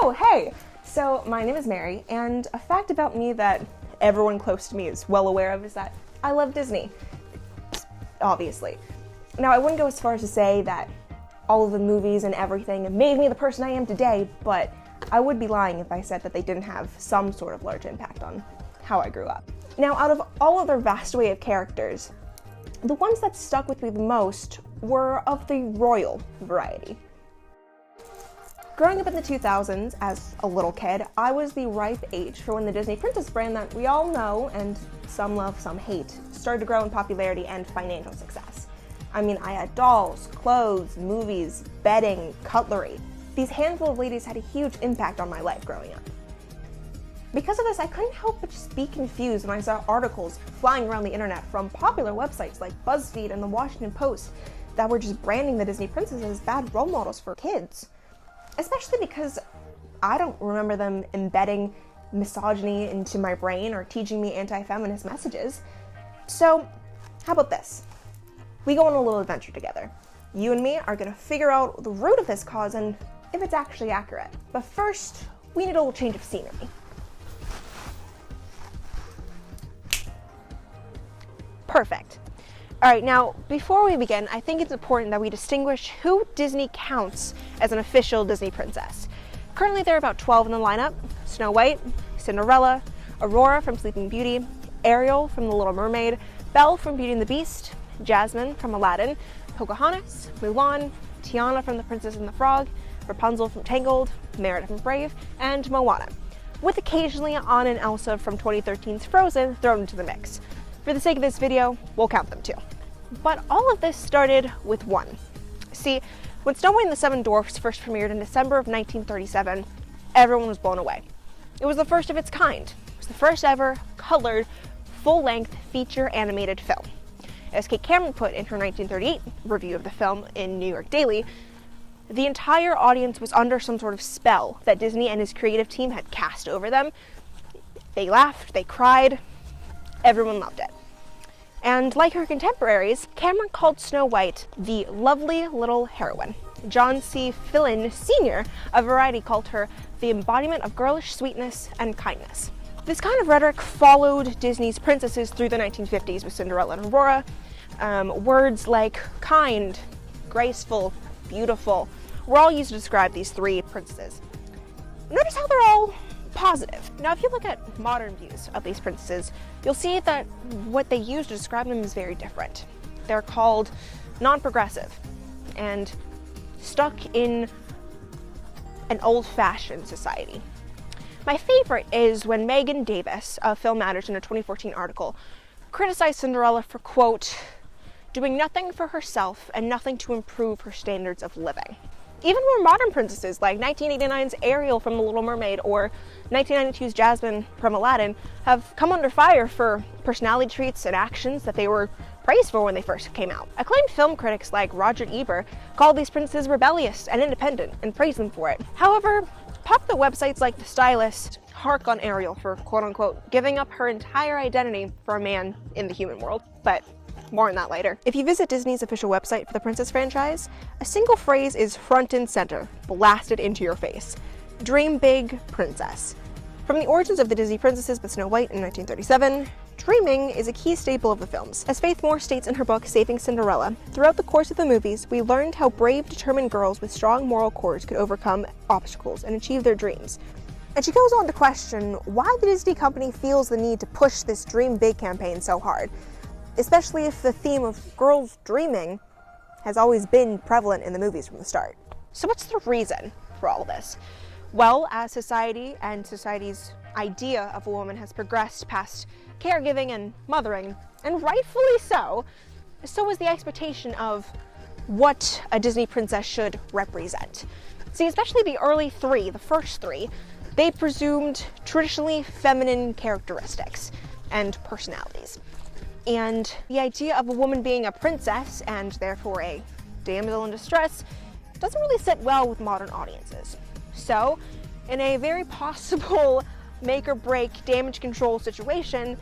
Oh, hey! So, my name is Mary, and a fact about me that everyone close to me is well aware of is that I love Disney. Obviously. Now, I wouldn't go as far as to say that all of the movies and everything made me the person I am today, but I would be lying if I said that they didn't have some sort of large impact on how I grew up. Now, out of all of their vast array of characters, the ones that stuck with me the most were of the royal variety. Growing up in the 2000s as a little kid, I was the ripe age for when the Disney Princess brand that we all know, and some love, some hate, started to grow in popularity and financial success. I mean, I had dolls, clothes, movies, bedding, cutlery. These handful of ladies had a huge impact on my life growing up. Because of this, I couldn't help but just be confused when I saw articles flying around the internet from popular websites like BuzzFeed and the Washington Post that were just branding the Disney princesses as bad role models for kids. Especially because I don't remember them embedding misogyny into my brain or teaching me anti-feminist messages. So, how about this? We go on a little adventure together. You and me are gonna figure out the root of this cause and if it's actually accurate. But first, we need a little change of scenery. Perfect. All right, now, before we begin, I think it's important that we distinguish who Disney counts as an official Disney princess. Currently, there are about 12 in the lineup: Snow White, Cinderella, Aurora from Sleeping Beauty, Ariel from The Little Mermaid, Belle from Beauty and the Beast, Jasmine from Aladdin, Pocahontas, Mulan, Tiana from The Princess and the Frog, Rapunzel from Tangled, Merida from Brave, and Moana, with occasionally Anna and Elsa from 2013's Frozen thrown into the mix. For the sake of this video, we'll count them too. But all of this started with one. See, when Snow White and the Seven Dwarfs first premiered in December of 1937, everyone was blown away. It was the first of its kind. It was the first ever colored, full-length feature animated film. As Kate Cameron put in her 1938 review of the film in New York Daily, the entire audience was under some sort of spell that Disney and his creative team had cast over them. They laughed, they cried, everyone loved it. And like her contemporaries, Cameron called Snow White the lovely little heroine. John C. Philin Sr. of Variety called her the embodiment of girlish sweetness and kindness. This kind of rhetoric followed Disney's princesses through the 1950s with Cinderella and Aurora. Words like kind, graceful, beautiful were all used to describe these three princesses. Notice how they're all positive. Now, if you look at modern views of these princesses, you'll see that what they use to describe them is very different. They're called non-progressive and stuck in an old-fashioned society. My favorite is when Megan Davis of Film Matters in a 2014 article criticized Cinderella for, quote, doing nothing for herself and nothing to improve her standards of living. Even more modern princesses like 1989's Ariel from The Little Mermaid or 1992's Jasmine from Aladdin have come under fire for personality traits and actions that they were praised for when they first came out. Acclaimed film critics like Roger Ebert called these princesses rebellious and independent and praised them for it. However, popular websites like The Stylist hark on Ariel for, quote-unquote, giving up her entire identity for a man in the human world. But more on that later. If you visit Disney's official website for the Princess franchise, a single phrase is front and center, blasted into your face. Dream big, princess. From the origins of the Disney princesses with Snow White in 1937, dreaming is a key staple of the films. As Faith Moore states in her book, Saving Cinderella, throughout the course of the movies, we learned how brave, determined girls with strong moral cores could overcome obstacles and achieve their dreams. And she goes on to question why the Disney company feels the need to push this Dream Big campaign so hard, especially if the theme of girls dreaming has always been prevalent in the movies from the start. So what's the reason for all of this? Well, as society and society's idea of a woman has progressed past caregiving and mothering, and rightfully so is the expectation of what a Disney princess should represent. See, especially the early three, the first three, they presumed traditionally feminine characteristics and personalities. And the idea of a woman being a princess, and therefore a damsel in distress, doesn't really sit well with modern audiences. So, in a very possible make or break damage control situation,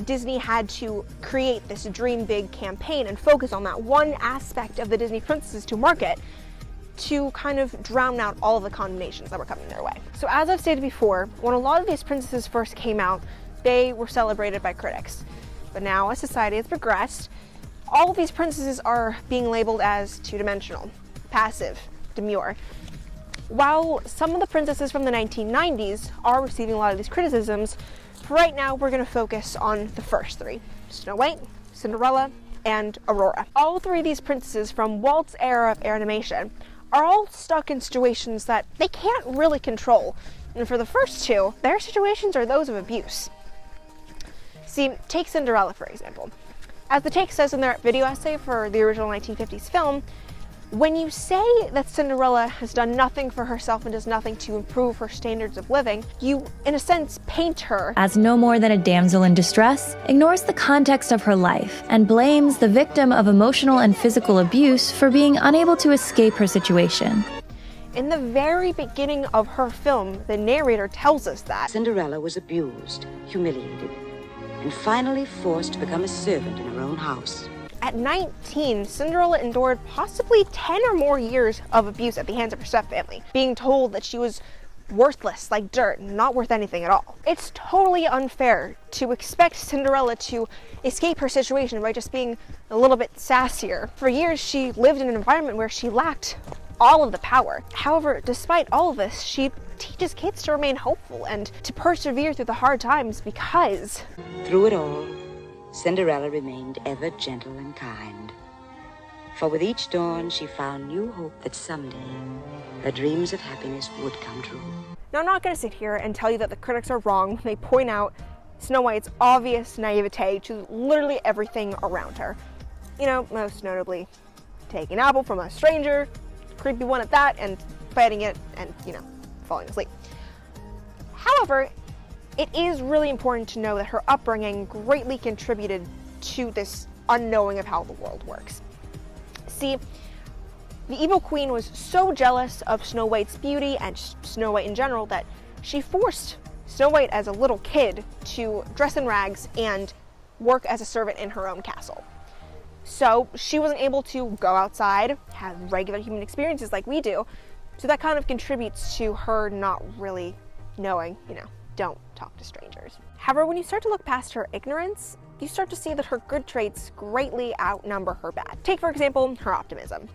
Disney had to create this Dream Big campaign and focus on that one aspect of the Disney princesses to market to kind of drown out all of the condemnations that were coming their way. So as I've stated before, when a lot of these princesses first came out, they were celebrated by critics. But now, as society has progressed, all of these princesses are being labeled as two-dimensional, passive, demure. While some of the princesses from the 1990s are receiving a lot of these criticisms, for right now we're going to focus on the first three: Snow White, Cinderella, and Aurora. All three of these princesses from Walt's era of animation are all stuck in situations that they can't really control. And for the first two, their situations are those of abuse. See, take Cinderella for example. As the Take says in their video essay for the original 1950s film, when you say that Cinderella has done nothing for herself and does nothing to improve her standards of living, you, in a sense, paint her as no more than a damsel in distress, ignores the context of her life, and blames the victim of emotional and physical abuse for being unable to escape her situation. In the very beginning of her film, the narrator tells us that Cinderella was abused, humiliated, and finally forced to become a servant in her own house. At 19, Cinderella endured possibly 10 or more years of abuse at the hands of her stepfamily, being told that she was worthless, like dirt, not worth anything at all. It's totally unfair to expect Cinderella to escape her situation by just being a little bit sassier. For years, she lived in an environment where she lacked all of the power. However, despite all of this, she teaches kids to remain hopeful and to persevere through the hard times because through it all, Cinderella remained ever gentle and kind. For with each dawn, she found new hope that someday her dreams of happiness would come true. Now, I'm not going to sit here and tell you that the critics are wrong when they point out Snow White's obvious naivete to literally everything around her. You know, most notably, taking an apple from a stranger, creepy one at that, and fighting it and, falling asleep. However, it is really important to know that her upbringing greatly contributed to this unknowing of how the world works. See, the evil queen was so jealous of Snow White's beauty and Snow White in general that she forced Snow White as a little kid to dress in rags and work as a servant in her own castle. So she wasn't able to go outside, have regular human experiences like we do, so that kind of contributes to her not really knowing, don't talk to strangers. However, when you start to look past her ignorance, you start to see that her good traits greatly outnumber her bad. Take, for example, her optimism.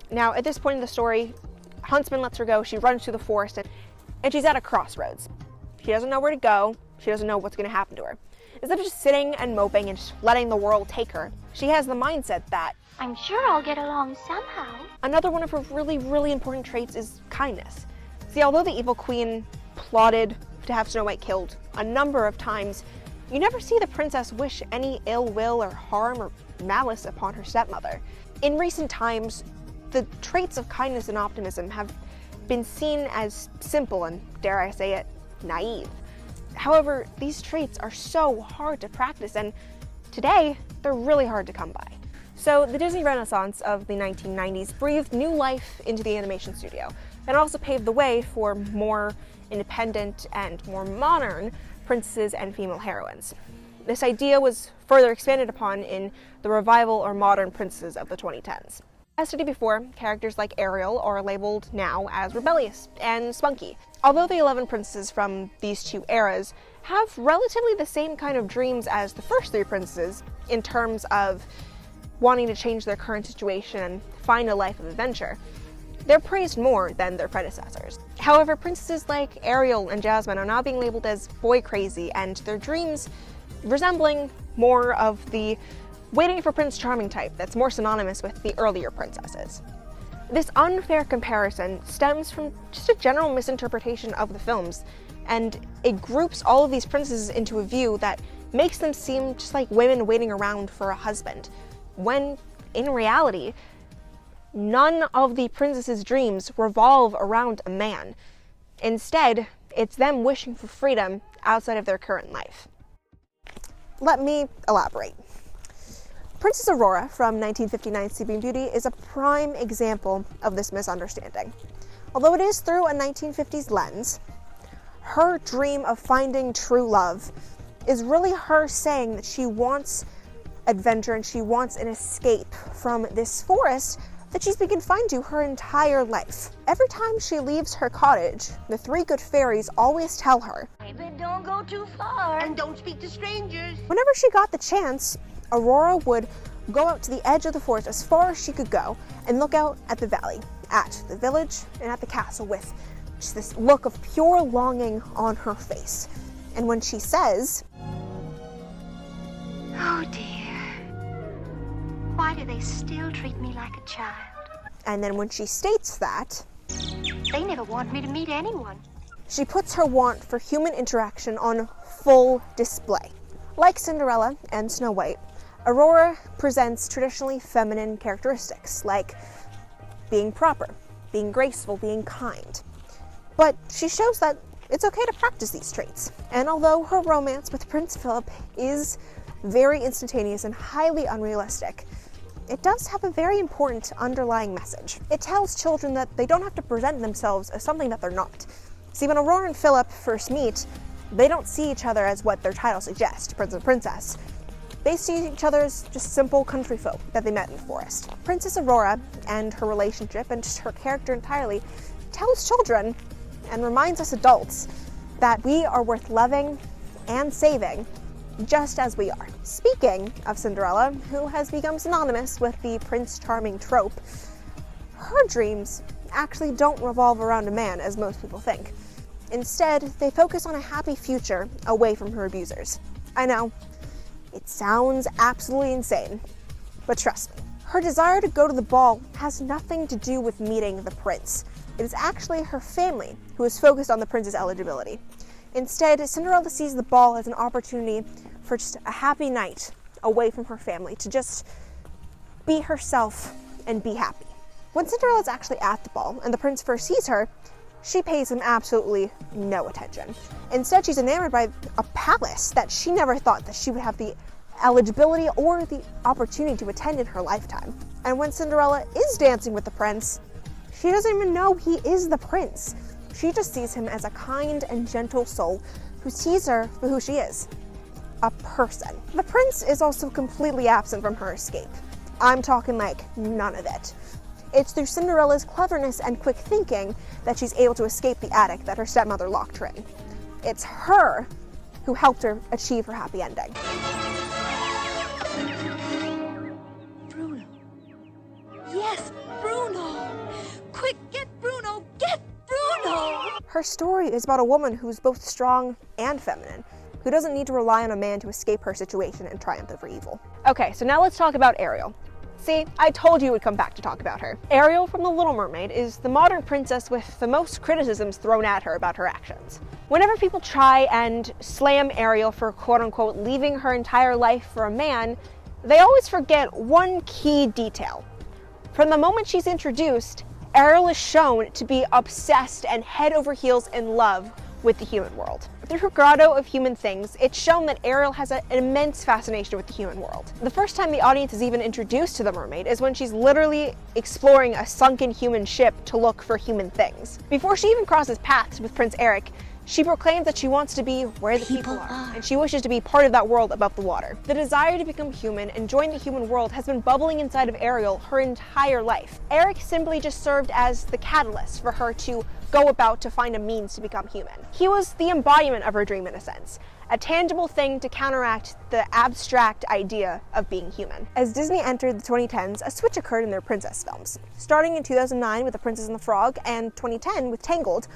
Now, at this point in the story, Huntsman lets her go, she runs through the forest, and she's at a crossroads. She doesn't know where to go, she doesn't know what's going to happen to her. Instead of just sitting and moping and just letting the world take her, she has the mindset that, I'm sure I'll get along somehow. Another one of her really, really important traits is kindness. See, although the evil queen plotted to have Snow White killed a number of times, you never see the princess wish any ill will or harm or malice upon her stepmother. In recent times, the traits of kindness and optimism have been seen as simple and, dare I say it, naive. However, these traits are so hard to practice, and today, they're really hard to come by. So the Disney Renaissance of the 1990s breathed new life into the animation studio, and also paved the way for more independent and more modern princesses and female heroines. This idea was further expanded upon in the revival or modern princesses of the 2010s. As stated before, characters like Ariel are labeled now as rebellious and spunky. Although the 11 princesses from these two eras have relatively the same kind of dreams as the first three princesses in terms of wanting to change their current situation and find a life of adventure, they're praised more than their predecessors. However, princesses like Ariel and Jasmine are now being labeled as boy crazy, and their dreams resembling more of the waiting for Prince Charming type that's more synonymous with the earlier princesses. This unfair comparison stems from just a general misinterpretation of the films, and it groups all of these princesses into a view that makes them seem just like women waiting around for a husband, when in reality, none of the princesses' dreams revolve around a man. Instead, it's them wishing for freedom outside of their current life. Let me elaborate. Princess Aurora from 1959's Sleeping Beauty is a prime example of this misunderstanding. Although it is through a 1950s lens, her dream of finding true love is really her saying that she wants adventure and she wants an escape from this forest that she's been confined to her entire life. Every time she leaves her cottage, the three good fairies always tell her, Baby, don't go too far. And don't speak to strangers. whenever she got the chance, Aurora would go out to the edge of the forest as far as she could go and look out at the valley, at the village, and at the castle with just this look of pure longing on her face. And when she says, Oh dear. Why do they still treat me like a child? and then when she states that, They never want me to meet anyone. she puts her want for human interaction on full display. Like Cinderella and Snow White, Aurora presents traditionally feminine characteristics like being proper, being graceful, being kind. But she shows that it's okay to practice these traits. And although her romance with Prince Philip is very instantaneous and highly unrealistic, it does have a very important underlying message. It tells children that they don't have to present themselves as something that they're not. See, when Aurora and Philip first meet, they don't see each other as what their title suggests, Prince and Princess. They see each other as just simple country folk that they met in the forest. Princess Aurora and her relationship and just her character entirely tells children and reminds us adults that we are worth loving and saving just as we are. Speaking of Cinderella, who has become synonymous with the Prince Charming trope, her dreams actually don't revolve around a man as most people think. Instead, they focus on a happy future away from her abusers. I know, it sounds absolutely insane, but trust me. Her desire to go to the ball has nothing to do with meeting the prince. It is actually her family who is focused on the prince's eligibility. Instead, Cinderella sees the ball as an opportunity for just a happy night away from her family to just be herself and be happy. When Cinderella is actually at the ball and the prince first sees her, she pays him absolutely no attention. Instead, she's enamored by a palace that she never thought that she would have the eligibility or the opportunity to attend in her lifetime. And when Cinderella is dancing with the prince, she doesn't even know he is the prince. She just sees him as a kind and gentle soul who sees her for who she is, a person. The prince is also completely absent from her escape. I'm talking like none of it. It's through Cinderella's cleverness and quick thinking that she's able to escape the attic that her stepmother locked her in. It's her who helped her achieve her happy ending. Bruno. Yes, Bruno. Quick, get Bruno. Get Bruno. Her story is about a woman who's both strong and feminine, who doesn't need to rely on a man to escape her situation and triumph over evil. Okay, so now let's talk about Ariel. See, I told you we'd come back to talk about her. Ariel from The Little Mermaid is the modern princess with the most criticisms thrown at her about her actions. Whenever people try and slam Ariel for quote-unquote leaving her entire life for a man, they always forget one key detail. From the moment she's introduced, Ariel is shown to be obsessed and head over heels in love with the human world. Through her grotto of human things, it's shown that Ariel has an immense fascination with the human world. The first time the audience is even introduced to the mermaid is when she's literally exploring a sunken human ship to look for human things. Before she even crosses paths with Prince Eric, she proclaims that she wants to be where the people are, and she wishes to be part of that world above the water. The desire to become human and join the human world has been bubbling inside of Ariel her entire life. Eric simply just served as the catalyst for her to go about to find a means to become human. He was the embodiment of her dream in a sense, a tangible thing to counteract the abstract idea of being human. As Disney entered the 2010s, a switch occurred in their princess films. Starting in 2009 with The Princess and the Frog and 2010 with Tangled,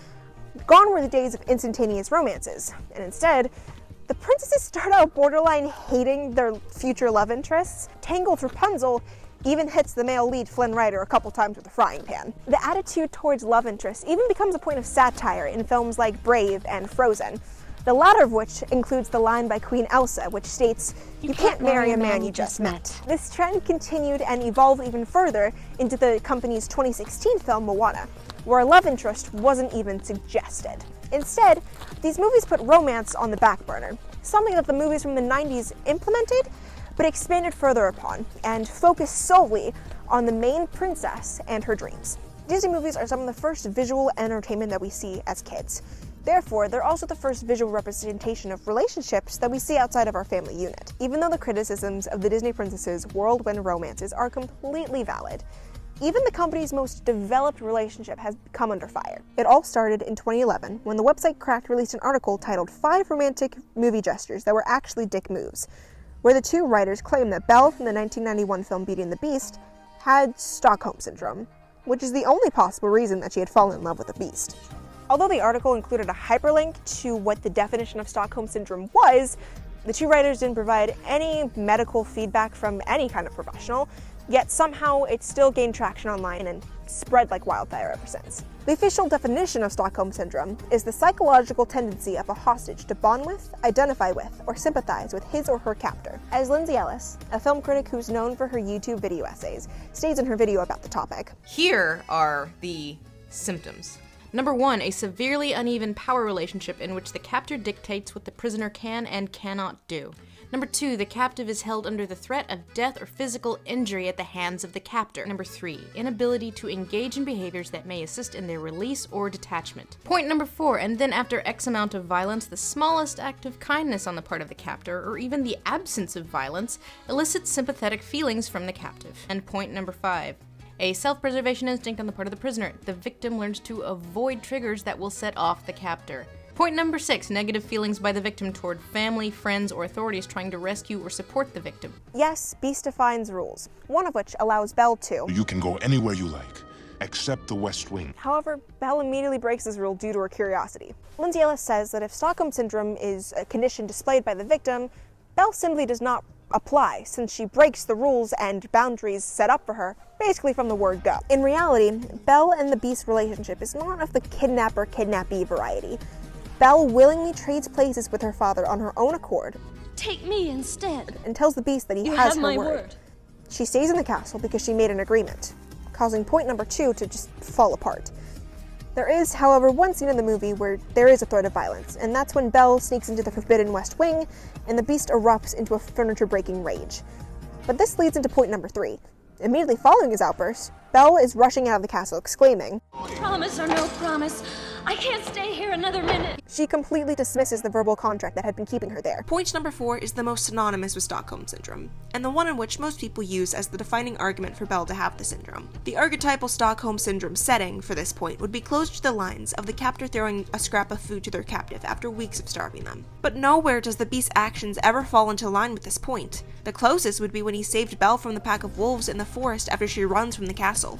gone were the days of instantaneous romances, and instead, the princesses start out borderline hating their future love interests. Tangled's Rapunzel even hits the male lead Flynn Rider a couple times with a frying pan. The attitude towards love interests even becomes a point of satire in films like Brave and Frozen, the latter of which includes the line by Queen Elsa, which states, "You can't marry a man you just met." This trend continued and evolved even further into the company's 2016 film Moana, where a love interest wasn't even suggested. Instead, these movies put romance on the back burner, something that the movies from the 90s implemented, but expanded further upon, and focused solely on the main princess and her dreams. Disney movies are some of the first visual entertainment that we see as kids. Therefore, they're also the first visual representation of relationships that we see outside of our family unit. Even though the criticisms of the Disney princesses' whirlwind romances are completely valid, Even the company's most developed relationship has come under fire. It all started in 2011 when the website Cracked released an article titled 5 Romantic Movie Gestures That Were Actually Dick Moves, where the two writers claim that Belle from the 1991 film Beauty and the Beast had Stockholm Syndrome, which is the only possible reason that she had fallen in love with the Beast. Although the article included a hyperlink to what the definition of Stockholm Syndrome was, the two writers didn't provide any medical feedback from any kind of professional, yet somehow it still gained traction online and spread like wildfire ever since. The official definition of Stockholm Syndrome is the psychological tendency of a hostage to bond with, identify with, or sympathize with his or her captor. As Lindsay Ellis, a film critic who's known for her YouTube video essays, states in her video about the topic. Here are the symptoms. Number 1, a severely uneven power relationship in which the captor dictates what the prisoner can and cannot do. Number 2, the captive is held under the threat of death or physical injury at the hands of the captor. Number 3, inability to engage in behaviors that may assist in their release or detachment. Point number 4, and then after X amount of violence, the smallest act of kindness on the part of the captor, or even the absence of violence, elicits sympathetic feelings from the captive. And point number 5, a self-preservation instinct on the part of the prisoner. The victim learns to avoid triggers that will set off the captor. Point number 6, negative feelings by the victim toward family, friends, or authorities trying to rescue or support the victim. Yes, Beast defines rules, one of which allows Belle to. You can go anywhere you like, except the West Wing. However, Belle immediately breaks this rule due to her curiosity. Lindsay Ellis says that if Stockholm Syndrome is a condition displayed by the victim, Belle simply does not apply, since she breaks the rules and boundaries set up for her, basically from the word go. In reality, Belle and the Beast relationship is not of the kidnapper-kidnappee variety. Belle willingly trades places with her father on her own accord. Take me instead. And tells the Beast that he You has have her my word. word. She stays in the castle because she made an agreement, causing point number 2 to just fall apart. There is, however, one scene in the movie where there is a threat of violence, and that's when Belle sneaks into the Forbidden West Wing and the Beast erupts into a furniture-breaking rage. But this leads into point number 3. Immediately following his outburst, Belle is rushing out of the castle exclaiming, Promise or no promise, I can't stay here another minute. She completely dismisses the verbal contract that had been keeping her there. Point number 4 is the most synonymous with Stockholm Syndrome, and the one in which most people use as the defining argument for Belle to have the syndrome. The archetypal Stockholm Syndrome setting for this point would be close to the lines of the captor throwing a scrap of food to their captive after weeks of starving them. But nowhere does the Beast's actions ever fall into line with this point. The closest would be when he saved Belle from the pack of wolves in the forest after she runs from the castle.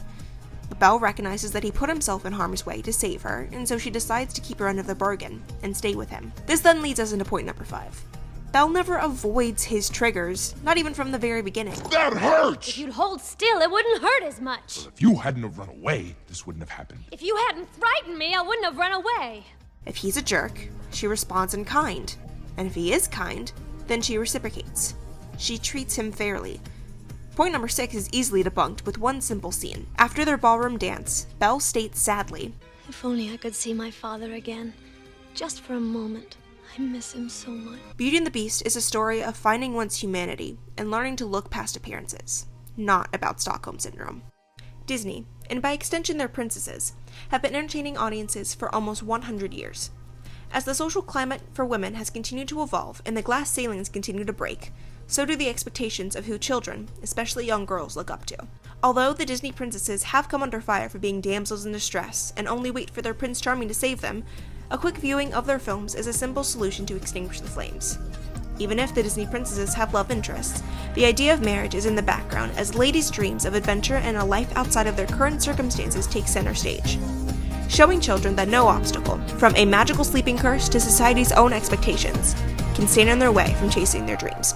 But Belle recognizes that he put himself in harm's way to save her, and so she decides to keep her end of the bargain and stay with him. This then leads us into point number 5. Belle never avoids his triggers, not even from the very beginning. That hurts! If you'd hold still, it wouldn't hurt as much. If you hadn't have run away, this wouldn't have happened. If you hadn't frightened me, I wouldn't have run away. If he's a jerk, she responds in kind. And if he is kind, then she reciprocates. She treats him fairly. Point number 6 is easily debunked with one simple scene. After their ballroom dance, Belle states sadly, If only I could see my father again, just for a moment. I miss him so much. Beauty and the Beast is a story of finding one's humanity and learning to look past appearances, not about Stockholm Syndrome. Disney, and by extension their princesses, have been entertaining audiences for almost 100 years. As the social climate for women has continued to evolve and the glass ceilings continue to break, so do the expectations of who children, especially young girls, look up to. Although the Disney princesses have come under fire for being damsels in distress and only wait for their Prince Charming to save them, a quick viewing of their films is a simple solution to extinguish the flames. Even if the Disney princesses have love interests, the idea of marriage is in the background as ladies' dreams of adventure and a life outside of their current circumstances take center stage. Showing children that no obstacle, from a magical sleeping curse to society's own expectations, can stand in their way from chasing their dreams.